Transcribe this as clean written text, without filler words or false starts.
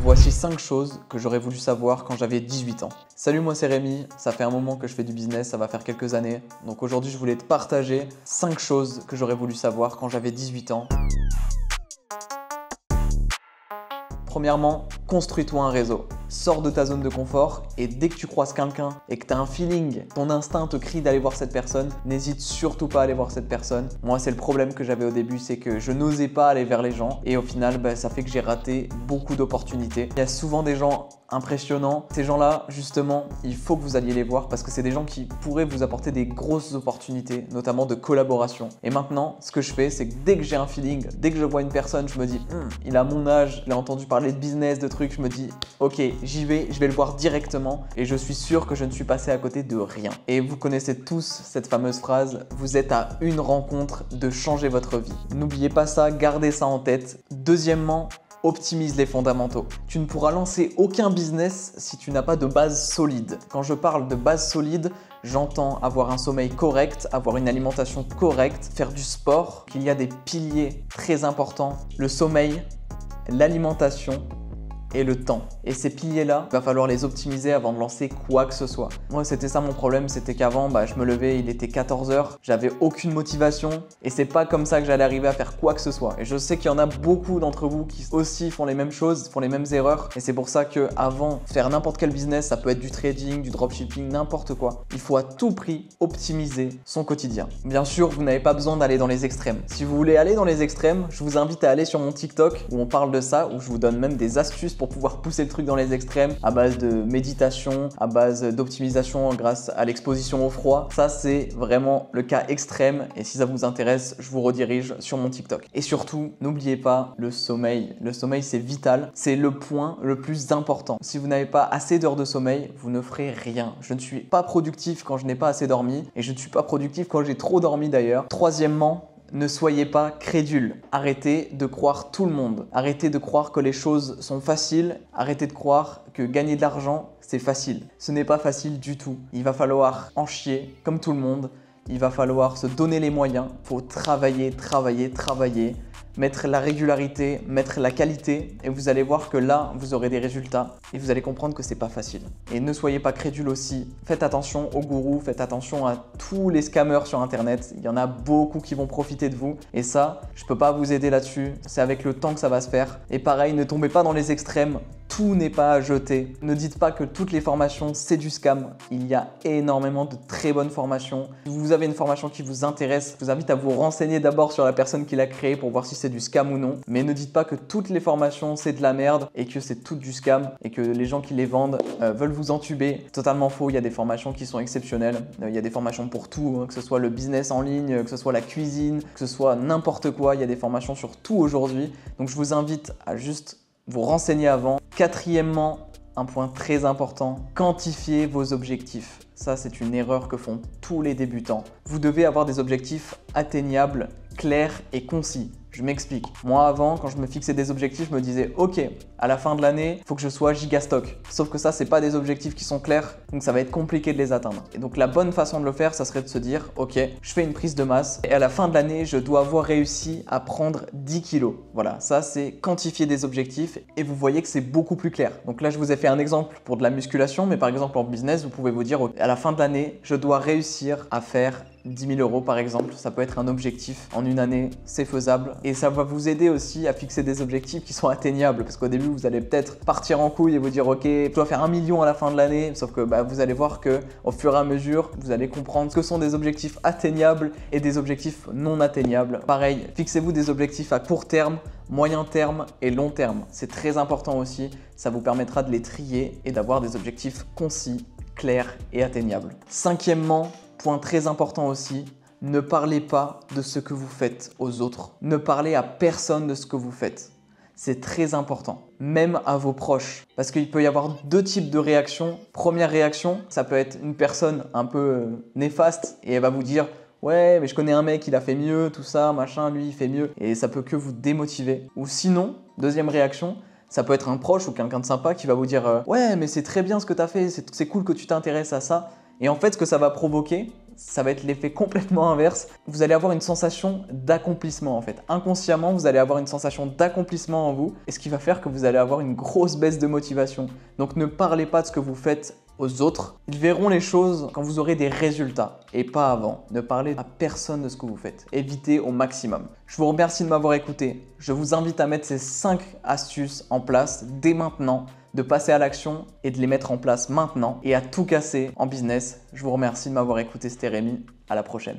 Voici 5 choses que j'aurais voulu savoir quand j'avais 18 ans. Salut, moi c'est Rémi, ça fait un moment que je fais du business, ça va faire quelques années. Donc aujourd'hui je voulais te partager 5 choses que j'aurais voulu savoir quand j'avais 18 ans. Premièrement, construis-toi un réseau. Sors de ta zone de confort et dès que tu croises quelqu'un et que tu as un feeling, ton instinct te crie d'aller voir cette personne, n'hésite surtout pas à aller voir cette personne. Moi, c'est le problème que j'avais au début, c'est que je n'osais pas aller vers les gens et au final, ça fait que j'ai raté beaucoup d'opportunités. Il y a souvent des gens impressionnants. Ces gens-là, justement, il faut que vous alliez les voir parce que c'est des gens qui pourraient vous apporter des grosses opportunités, notamment de collaboration. Et maintenant, ce que je fais, c'est que dès que j'ai un feeling, dès que je vois une personne, je me dis il a mon âge, il a entendu parler de business, de trucs, je me dis ok, j'y vais, je vais le voir directement et je suis sûr que je ne suis passé à côté de rien. Et vous connaissez tous cette fameuse phrase, vous êtes à une rencontre de changer votre vie. N'oubliez pas ça, gardez ça en tête. Deuxièmement, optimise les fondamentaux. Tu ne pourras lancer aucun business si tu n'as pas de base solide. Quand je parle de base solide, j'entends avoir un sommeil correct, avoir une alimentation correcte, faire du sport. Il y a des piliers très importants, le sommeil, l'alimentation et le temps. Et ces piliers-là, il va falloir les optimiser avant de lancer quoi que ce soit. Moi, c'était ça mon problème, c'était qu'avant, je me levais, il était 14 h, j'avais aucune motivation et c'est pas comme ça que j'allais arriver à faire quoi que ce soit. Et je sais qu'il y en a beaucoup d'entre vous qui aussi font les mêmes choses, font les mêmes erreurs et c'est pour ça que avant faire n'importe quel business, ça peut être du trading, du dropshipping, n'importe quoi. Il faut à tout prix optimiser son quotidien. Bien sûr, vous n'avez pas besoin d'aller dans les extrêmes. Si vous voulez aller dans les extrêmes, je vous invite à aller sur mon TikTok où on parle de ça, où je vous donne même des astuces pour pouvoir pousser le truc dans les extrêmes à base de méditation, à base d'optimisation grâce à l'exposition au froid. Ça, c'est vraiment le cas extrême et si ça vous intéresse, je vous redirige sur mon TikTok. Et surtout, n'oubliez pas le sommeil. Le sommeil, c'est vital. C'est le point le plus important. Si vous n'avez pas assez d'heures de sommeil, vous ne ferez rien. Je ne suis pas productif quand je n'ai pas assez dormi et je ne suis pas productif quand j'ai trop dormi d'ailleurs. Troisièmement, ne soyez pas crédule. Arrêtez de croire tout le monde. Arrêtez de croire que les choses sont faciles. Arrêtez de croire que gagner de l'argent, c'est facile. Ce n'est pas facile du tout. Il va falloir en chier comme tout le monde. Il va falloir se donner les moyens. Il faut travailler, travailler, travailler. Mettre la régularité, mettre la qualité et vous allez voir que là, vous aurez des résultats et vous allez comprendre que c'est pas facile. Et ne soyez pas crédule aussi. Faites attention aux gourous, faites attention à tous les scammers sur Internet. Il y en a beaucoup qui vont profiter de vous et ça, je peux pas vous aider là-dessus. C'est avec le temps que ça va se faire. Et pareil, ne tombez pas dans les extrêmes. Tout n'est pas à jeter. Ne dites pas que toutes les formations, c'est du scam. Il y a énormément de très bonnes formations. Si vous avez une formation qui vous intéresse, je vous invite à vous renseigner d'abord sur la personne qui l'a créée pour voir si c'est du scam ou non. Mais ne dites pas que toutes les formations, c'est de la merde et que c'est tout du scam et que les gens qui les vendent veulent vous entuber. Totalement faux. Il y a des formations qui sont exceptionnelles. Il y a des formations pour tout, que ce soit le business en ligne, que ce soit la cuisine, que ce soit n'importe quoi. Il y a des formations sur tout aujourd'hui. Donc je vous invite à juste vous renseigner avant. Quatrièmement, un point très important, quantifiez vos objectifs. Ça, c'est une erreur que font tous les débutants. Vous devez avoir des objectifs atteignables, clairs et concis. Je m'explique. Moi, avant, quand je me fixais des objectifs, je me disais ok, à la fin de l'année, il faut que je sois gigastock. Sauf que ça, c'est pas des objectifs qui sont clairs, donc ça va être compliqué de les atteindre. Et donc la bonne façon de le faire, ça serait de se dire ok, je fais une prise de masse et à la fin de l'année, je dois avoir réussi à prendre 10 kilos. Voilà, ça c'est quantifier des objectifs et vous voyez que c'est beaucoup plus clair. Donc là, je vous ai fait un exemple pour de la musculation, mais par exemple en business, vous pouvez vous dire à la fin de l'année, je dois réussir à faire 10 000 euros par exemple, ça peut être un objectif en une année, c'est faisable et ça va vous aider aussi à fixer des objectifs qui sont atteignables parce qu'au début vous allez peut-être partir en couille et vous dire ok, je dois faire 1 million à la fin de l'année, sauf que vous allez voir que au fur et à mesure vous allez comprendre ce que sont des objectifs atteignables et des objectifs non atteignables. Pareil, fixez-vous des objectifs à court terme, moyen terme et long terme, c'est très important aussi, ça vous permettra de les trier et d'avoir des objectifs concis, clairs et atteignables. Cinquièmement, point très important aussi, ne parlez pas de ce que vous faites aux autres. Ne parlez à personne de ce que vous faites. C'est très important, même à vos proches. Parce qu'il peut y avoir deux types de réactions. Première réaction, ça peut être une personne un peu néfaste et elle va vous dire « Ouais, mais je connais un mec, il a fait mieux, tout ça, machin, lui, il fait mieux. » Et ça peut que vous démotiver. Ou sinon, deuxième réaction, ça peut être un proche ou quelqu'un de sympa qui va vous dire « Ouais, mais c'est très bien ce que tu as fait, c'est cool que tu t'intéresses à ça. » Et en fait, ce que ça va provoquer, ça va être l'effet complètement inverse. Vous allez avoir une sensation d'accomplissement en fait. Inconsciemment, vous allez avoir une sensation d'accomplissement en vous et ce qui va faire que vous allez avoir une grosse baisse de motivation. Donc ne parlez pas de ce que vous faites aux autres. Ils verront les choses quand vous aurez des résultats et pas avant. Ne parlez à personne de ce que vous faites. Évitez au maximum. Je vous remercie de m'avoir écouté. Je vous invite à mettre ces 5 astuces en place dès maintenant, de passer à l'action et de les mettre en place maintenant et à tout casser en business. Je vous remercie de m'avoir écouté, c'était Rémi. À la prochaine.